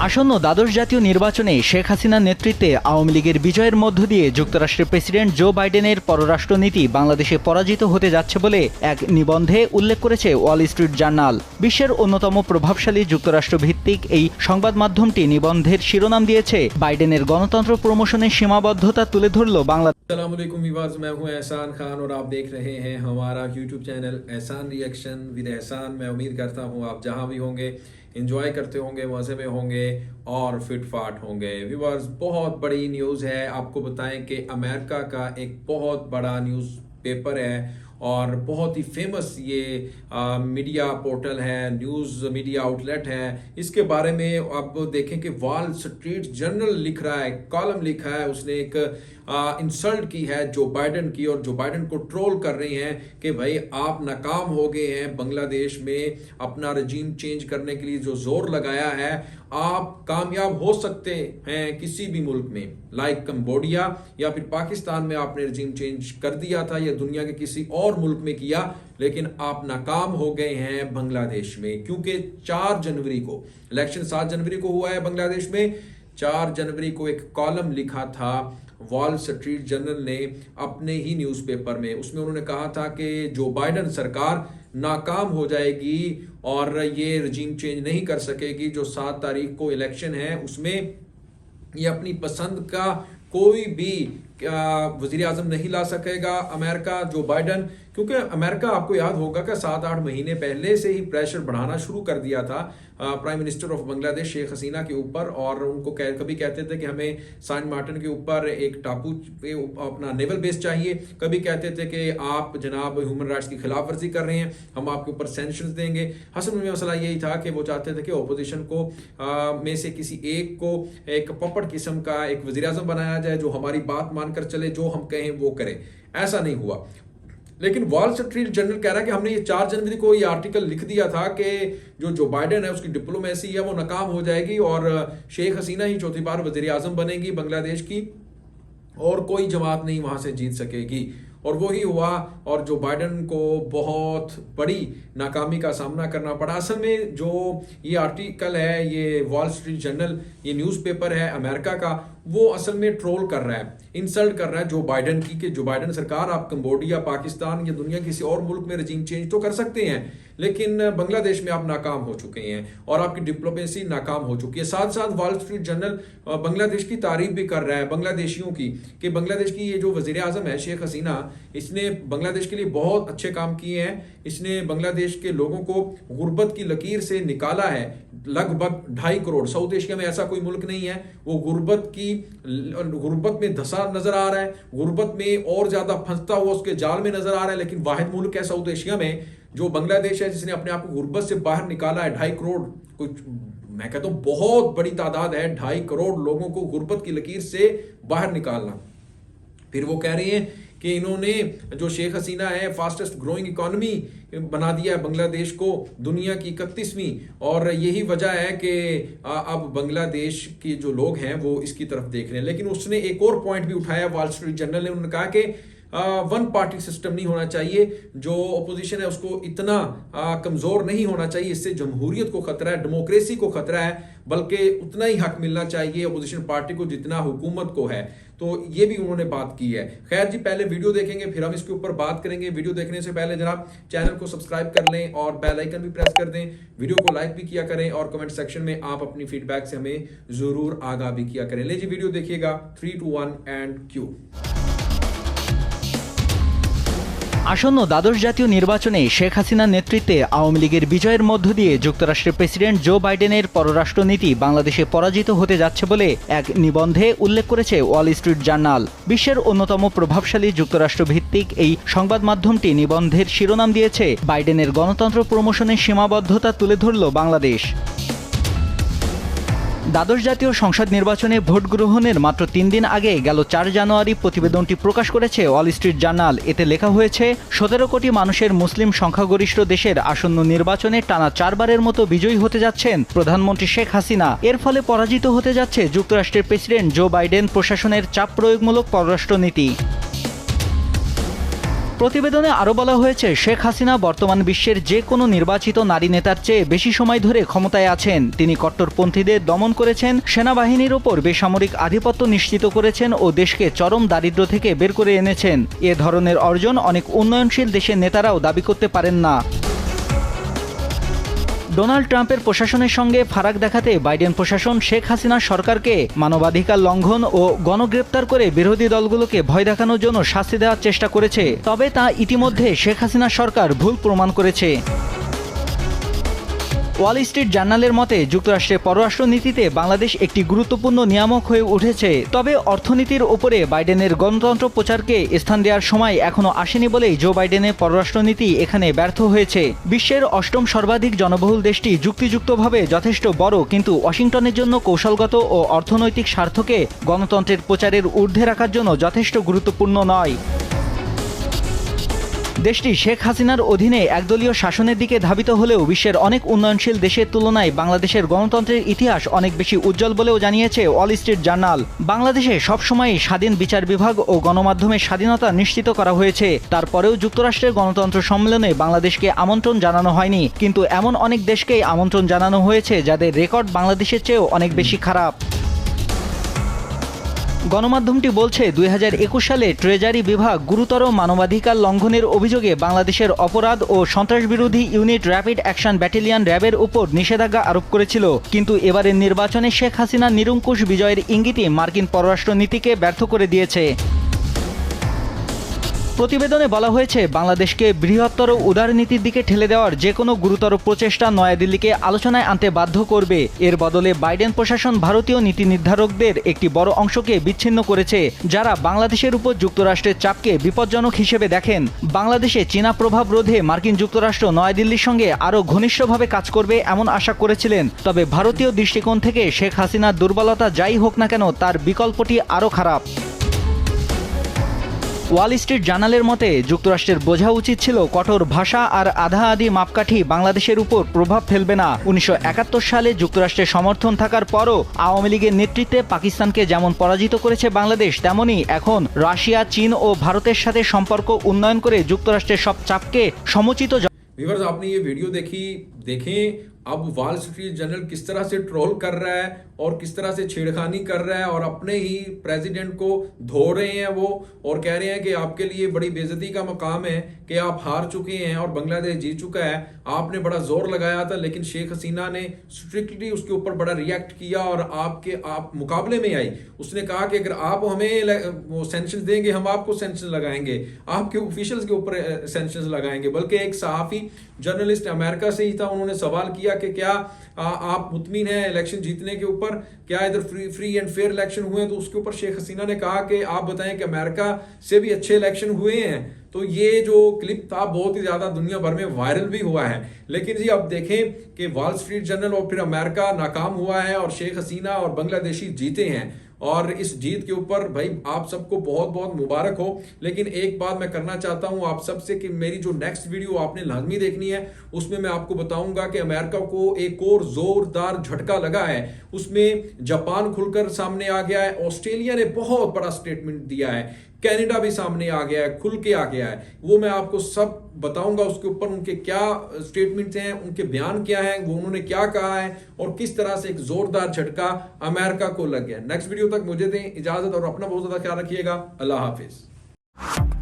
আসন্ন দ্বাদশ জাতীয় নির্বাচনে শেখ হাসিনার নেতৃত্বে আওয়ামী লীগের বিজয়ের মধ্য দিয়ে যুক্তরাষ্ট্রের প্রেসিডেন্ট জো বাইডেনের পররাষ্ট্রনীতি বাংলাদেশে পরাজিত হতে যাচ্ছে বলে এক নিবন্ধে উল্লেখ করেছে ওয়াল স্ট্রিট জার্নাল। বিশ্বের অন্যতম প্রভাবশালী যুক্তরাষ্ট্র ভিত্তিক এই সংবাদ মাধ্যমটি নিবন্ধের শিরোনাম দিয়েছে বাইডেনের গণতন্ত্র প্রমোশনের সীমাবদ্ধতা তুলে ধরল বাংলাদেশ। अस्सलाम वालेकुम व्यूअर्स, मैं हूं एहसान खान और आप देख रहे हैं हमारा यूट्यूब चैनल एहसान रिएक्शन विद एहसान। मैं उम्मीद करता हूं आप जहां भी होंगे एंजॉय करते होंगे, मज़े में होंगे और फिट फाट होंगे। व्यूअर्स, बहुत बड़ी न्यूज़ है। आपको बताएं कि अमेरिका का एक बहुत बड़ा न्यूज़ पेपर है और बहुत ही फेमस ये मीडिया पोर्टल है, न्यूज़ मीडिया आउटलेट है। इसके बारे में आप देखें कि वॉल स्ट्रीट जर्नल लिख रहा है, कॉलम लिखा है, उसने एक इंसल्ट की है जो बाइडन की, और जो बाइडन को ट्रोल कर रही हैं कि भाई आप नाकाम हो गए हैं बांग्लादेश में अपना रजीम चेंज करने के लिए जो जोर लगाया है, आप कामयाब हो सकते हैं किसी भी मुल्क में, लाइक कंबोडिया या फिर पाकिस्तान में आपने रजीम चेंज कर दिया था या दुनिया के किसी और मुल्क में किया, लेकिन आप नाकाम हो गए हैं बांग्लादेश में। क्योंकि 4 जनवरी को इलेक्शन 7 जनवरी को हुआ है बांग्लादेश में। 4 जनवरी को एक कॉलम लिखा था वॉल स्ट्रीट जर्नल ने अपने ही न्यूज़पेपर में। उसमें उन्होंने कहा था कि जो बाइडन सरकार नाकाम हो जाएगी और ये रजीम चेंज नहीं कर सकेगी। जो 7 तारीख को इलेक्शन है उसमें ये अपनी पसंद का कोई भी वज़ीर आज़म नहीं ला सकेगा अमेरिका, जो बाइडन। क्योंकि अमेरिका, आपको याद होगा कि 7-8 महीने पहले से ही प्रेशर बढ़ाना शुरू कर दिया था prime minister of Bangladesh Sheikh Hasina के ऊपर, और उनको कभी कहते थे कि हमें सैंट मार्टिन के ऊपर एक टापू पे अपना नेवल बेस चाहिए, कभी कहते थे कि आप जनाब ह्यूमन राइट्स की खिलाफ वर्जी कर रहे हैं, हम आपके ऊपर सैंक्शंस देंगे। असल में मसला यही था कि वो चाहते थे कि अपोजिशन को में से किसी एक को एक पपट किस्म का एक वज़ीर आज़म बनाया जाए जो हमारी बात मानकर चले, जो हम कहें वो करे। ऐसा नहीं हुआ। लेकिन वॉल स्ट्रीट जर्नल कह रहा है कि हमने ये 4 जनवरी को ये आर्टिकल लिख दिया था कि जो बाइडन है उसकी डिप्लोमेसी है वो नाकाम हो जाएगी और शेख हसीना ही चौथी बार वज़ीर आज़म बनेगी बांग्लादेश की और कोई जमात नहीं वहां से जीत सकेगी। और वही हुआ, और जो बाइडन को बहुत बड़ी नाकामी का सामना करना पड़ा। असल में जो ये आर्टिकल है, ये वॉल स्ट्रीट जर्नल, ये न्यूज़पेपर है अमेरिका का, वो असल में ट्रोल कर रहा है, इंसल्ट कर रहा है जो बाइडन की, कि जो बाइडन सरकार, आप कंबोडिया, पाकिस्तान या दुनिया किसी और मुल्क में रजीम चेंज तो कर सकते हैं, लेकिन बांग्लादेश में आप नाकाम हो चुके हैं और आपकी डिप्लोमेसी नाकाम हो चुकी है। साथ साथ वॉल स्ट्रीट जर्नल बांग्लादेश की तारीफ भी कर रहा है, बांग्लादेशियों की, कि बांग्लादेश की ये जो वज़ीर आज़म है शेख हसीना, इसने बांग्लादेश के लिए बहुत अच्छे काम किए हैं। इसने बांग्लादेश के लोगों को गुर्बत की लकीर से निकाला है। लगभग 2.5 करोड़, साउथ एशिया में ऐसा कोई मुल्क नहीं है वो गुर्बत में धंसा नजर आ रहा है, गुर्बत में और ज्यादा फंसता हुआ उसके जाल में नजर आ रहा है। लेकिन वाहिद मुल्क है साउथ एशिया में जो बांग्लादेश है जिसने अपने आप को गुर्बत से बाहर निकाला है। 2.5 करोड़, कुछ मैं कहता हूं बहुत बड़ी तादाद है, 2.5 करोड़ लोगों को गुर्बत की लकीर से बाहर निकालना। फिर वो कह रहे हैं कि इन्होंने, जो शेख हसीना है, फास्टेस्ट ग्रोइंग इकोनॉमी बना दिया है बांग्लादेश को, दुनिया की 31वीं, और यही वजह है कि अब बांग्लादेश के जो लोग हैं वो इसकी तरफ देख रहे हैं। लेकिन उसने एक और पॉइंट भी उठाया वॉल स्ट्रीट जर्नल ने। उन्होंने कहा कि 1 पार्टी सिस्टम नहीं होना चाहिए, जो अपोजिशन है उसको इतना कमजोर नहीं होना चाहिए, इससे जमहूरियत को खतरा है, डेमोक्रेसी को खतरा है, बल्कि उतना ही हक मिलना चाहिए अपोजिशन पार्टी को जितना हुकूमत को है। तो ये भी उन्होंने बात की है। खैर जी, पहले वीडियो देखेंगे फिर हम इसके ऊपर बात करेंगे। वीडियो देखने से पहले जनाब चैनल को सब्सक्राइब कर लें और बेल आइकन भी प्रेस कर दें, वीडियो को लाइक भी किया करें और कमेंट सेक्शन में आप अपनी फीडबैक से हमें जरूर आगाह भी किया करें। ले जी, वीडियो देखिएगा। 3, 2, 1 एंड क्यू। আসন্ন দ্বাদশ জাতীয় নির্বাচনে শেখ হাসিনার নেতৃত্বে আওয়ামী লীগের বিজয়ের মধ্য দিয়ে যুক্তরাষ্ট্রের প্রেসিডেন্ট জো বাইডেনের পররাষ্ট্রনীতি বাংলাদেশে পরাজিত হতে যাচ্ছে বলে এক নিবন্ধে উল্লেখ করেছে ওয়াল স্ট্রিট জার্নাল। বিশ্বের অন্যতম প্রভাবশালী যুক্তরাষ্ট্র ভিত্তিক এই সংবাদ মাধ্যমটি নিবন্ধের শিরোনাম দিয়েছে বাইডেনের গণতন্ত্র প্রমোশনের সীমাবদ্ধতা তুলে ধরল বাংলাদেশ। দ্বাদশ জাতীয় সংসদ নির্বাচনে ভোট গ্রহণের মাত্র 3 দিন আগে গেল 4 জানুয়ারি প্রতিবেদনটি প্রকাশ করেছে ওয়াল স্ট্রিট জার্নাল। এতে লেখা হয়েছে, 17 কোটি মানুষের মুসলিম সংখ্যাগরিষ্ঠ দেশের আসন্ন নির্বাচনে টানা 4 বারের মতো বিজয়ী হতে যাচ্ছেন প্রধানমন্ত্রী শেখ হাসিনা। এর ফলে পরাজিত হতে যাচ্ছে যুক্তরাষ্ট্রের প্রেসিডেন্ট জো বাইডেন প্রশাসনের চাপ প্রয়োগমূলক পররাষ্ট্রনীতি। প্রতিবেদনে আরও বলা হয়েছে, শেখ হাসিনা বর্তমান বিশ্বের যে কোনো নির্বাচিত নারী নেতার চেয়ে বেশি সময় ধরে ক্ষমতায় আছেন। তিনি কট্টরপন্থীদের দমন করেছেন, সেনাবাহিনীর ওপর বেসামরিক আধিপত্য নিশ্চিত করেছেন ও দেশকে চরম দারিদ্র্য থেকে বের করে এনেছেন। এ ধরনের অর্জন অনেক উন্নয়নশীল দেশের নেতারাও দাবি করতে পারেন না। ডোনাল্ড ট্রাম্পের প্রশাসনের সঙ্গে ফারাক দেখাতে বাইডেন প্রশাসন শেখ হাসিনা সরকারকে মানবাধিকার লঙ্ঘন ও গণগ্রেপ্তার করে বিরোধী দলগুলোকে ভয় দেখানোর জন্য শাস্তি দেওয়ার চেষ্টা করেছে। তবে তা ইতিমধ্যে শেখ হাসিনা সরকার ভুল প্রমাণ করেছে। ওয়াল স্ট্রিট জার্নালের মতে, যুক্তরাষ্ট্রের পররাষ্ট্রনীতিতে বাংলাদেশ একটি গুরুত্বপূর্ণ নিয়ামক হয়ে উঠেছে। তবে অর্থনীতির ওপরে বাইডেনের গণতন্ত্র প্রচারকে স্থান দেওয়ার সময় এখনও আসেনি বলেই জো বাইডেনের পররাষ্ট্রনীতি এখানে ব্যর্থ হয়েছে। বিশ্বের অষ্টম সর্বাধিক জনবহুল দেশটি যুক্তিযুক্তভাবে যথেষ্ট বড়, কিন্তু ওয়াশিংটনের জন্য কৌশলগত ও অর্থনৈতিক স্বার্থকে গণতন্ত্রের প্রচারের ঊর্ধ্বে রাখার জন্য যথেষ্ট গুরুত্বপূর্ণ নয়। দেশটি শেখ হাসিনার অধীনে একদলীয় শাসনের দিকে ধাবিত হলেও বিশ্বের অনেক উন্নয়নশীল দেশের তুলনায় বাংলাদেশের গণতন্ত্রের ইতিহাস অনেক বেশি উজ্জ্বল বলেও জানিয়েছে ওয়াল স্ট্রিট জার্নাল। বাংলাদেশে সবসময়ই স্বাধীন বিচার বিভাগ ও গণমাধ্যমের স্বাধীনতা নিশ্চিত করা হয়েছে। তারপরেও যুক্তরাষ্ট্রের গণতন্ত্র সম্মেলনে বাংলাদেশকে আমন্ত্রণ জানানো হয়নি, কিন্তু এমন অনেক দেশকেই আমন্ত্রণ জানানো হয়েছে যাদের রেকর্ড বাংলাদেশের চেয়েও অনেক বেশি খারাপ। গণমাধ্যমটি বলছে, 2021 সালে ট্রেজারি বিভাগ গুরুতর মানবাধিকার লঙ্ঘনের অভিযোগে বাংলাদেশের অপরাধ ও সন্ত্রাসবিরোধী ইউনিট র্যাপিড অ্যাকশন ব্যাটালিয়ন র্যাবের উপর নিষেধাজ্ঞা আরোপ করেছিল। কিন্তু এবারের নির্বাচনে শেখ হাসিনার নিরঙ্কুশ বিজয়ের ইঙ্গিতই মার্কিন পররাষ্ট্রনীতিকে ব্যর্থ করে দিয়েছে। প্রতিবেদনে বলা হয়েছে, বাংলাদেশকে বৃহত্তর উদারনীতির দিকে ঠেলে দেওয়ার যে কোনো গুরুতর প্রচেষ্টা নয়াদিল্লিকে আলোচনায় আনতে বাধ্য করবে। এর বদলে বাইডেন প্রশাসন ভারতীয় নীতি নির্ধারকদের একটি বড় অংশকে বিচ্ছিন্ন করেছে, যারা বাংলাদেশের উপর যুক্তরাষ্ট্রের চাপকে বিপজ্জনক হিসেবে দেখেন। বাংলাদেশে চীনা প্রভাব রোধে মার্কিন যুক্তরাষ্ট্র নয়াদিল্লির সঙ্গে আরও ঘনিষ্ঠভাবে কাজ করবে এমন আশা করেছিলেন। তবে ভারতীয় দৃষ্টিকোণ থেকে শেখ হাসিনার দুর্বলতা যাই হোক না কেন, তার বিকল্পটি আরও খারাপ। ওয়াল স্ট্রিট জার্নালের মতে, যুক্তরাষ্ট্রের বোঝা উচিত ছিল কঠোর ভাষা আর আধা আধি মাপকাঠি বাংলাদেশের উপর প্রভাব ফেলবে না। 1971 সালে যুক্তরাষ্ট্রের সমর্থন থাকার পরও আওয়ামী লীগের নেতৃত্বে পাকিস্তানকে যেমন পরাজিত করেছে বাংলাদেশ, তেমনই এখন রাশিয়া, চীন ও ভারতের সাথে সম্পর্ক উন্নয়ন করে যুক্তরাষ্ট্রের সব চাপকে সমুচিত। व्यूअर्स, आपने ये वीडियो देखें अब वॉल स्ट्रीट जर्नल किस तरह से ट्रोल कर रहा है और किस तरह से छेड़खानी कर रहा है और अपने ही प्रेसिडेंट को धो रहे हैं वो, और कह रहे हैं कि आपके लिए बड़ी बेइज्जती का मकाम है कि आप हार चुके हैं और बांग्लादेश जीत चुका है। आपने बड़ा जोर लगाया था, लेकिन शेख हसीना ने स्ट्रिक्टली उसके ऊपर बड़ा रिएक्ट किया और आप मुकाबले में आई। उसने कहा कि अगर आप हमें वो सेंक्शंस देंगे, हम आपको सेंक्शंस लगाएंगे, आपके ऑफिशियल्स के ऊपर सेंक्शंस लगाएंगे। बल्कि एक सहाफ़ी जर्नलिस्ट अमेरिका से ही था, उन्होंने सवाल किया कि क्या आप मुतमिन हैं इलेक्शन जीतने के ऊपर, क्या इधर फ्री एंड फेयर इलेक्शन हुए हैं? तो उसके ऊपर शेख हसीना ने कहा कि आप बताएं कि अमेरिका से भी अच्छे इलेक्शन हुए हैं। तो ये जो क्लिप था बहुत ही ज़्यादा दुनिया भर में वायरल भी हुआ है। लेकिन जी अब देखें कि वॉल स्ट्रीट जर्नल और फिर अमेरिका नाकाम हुआ है और शेख हसीना और बांग्लादेशी जीते हैं। और इस जीत के ऊपर भाई आप सबको बहुत बहुत मुबारक हो। लेकिन एक बात मैं करना चाहता हूं आप सबसे कि मेरी जो नेक्स्ट वीडियो आपने लाजमी देखनी है, उसमें मैं आपको बताऊंगा कि अमेरिका को एक और जोरदार झटका लगा है। उसमें जापान खुलकर सामने आ गया है, ऑस्ट्रेलिया ने बहुत बड़ा स्टेटमेंट दिया है, कनाडा भी सामने आ गया है, खुल के आ गया है। वो मैं आपको सब बताऊंगा, उसके ऊपर उनके क्या स्टेटमेंट्स हैं, उनके बयान क्या हैं, वो उन्होंने क्या कहा है और किस तरह से एक जोरदार झटका अमेरिका को लग गया। नेक्स्ट वीडियो तक मुझे दें इजाजत और अपना बहुत ज्यादा ख्याल रखिएगा। अल्लाह हाफिज।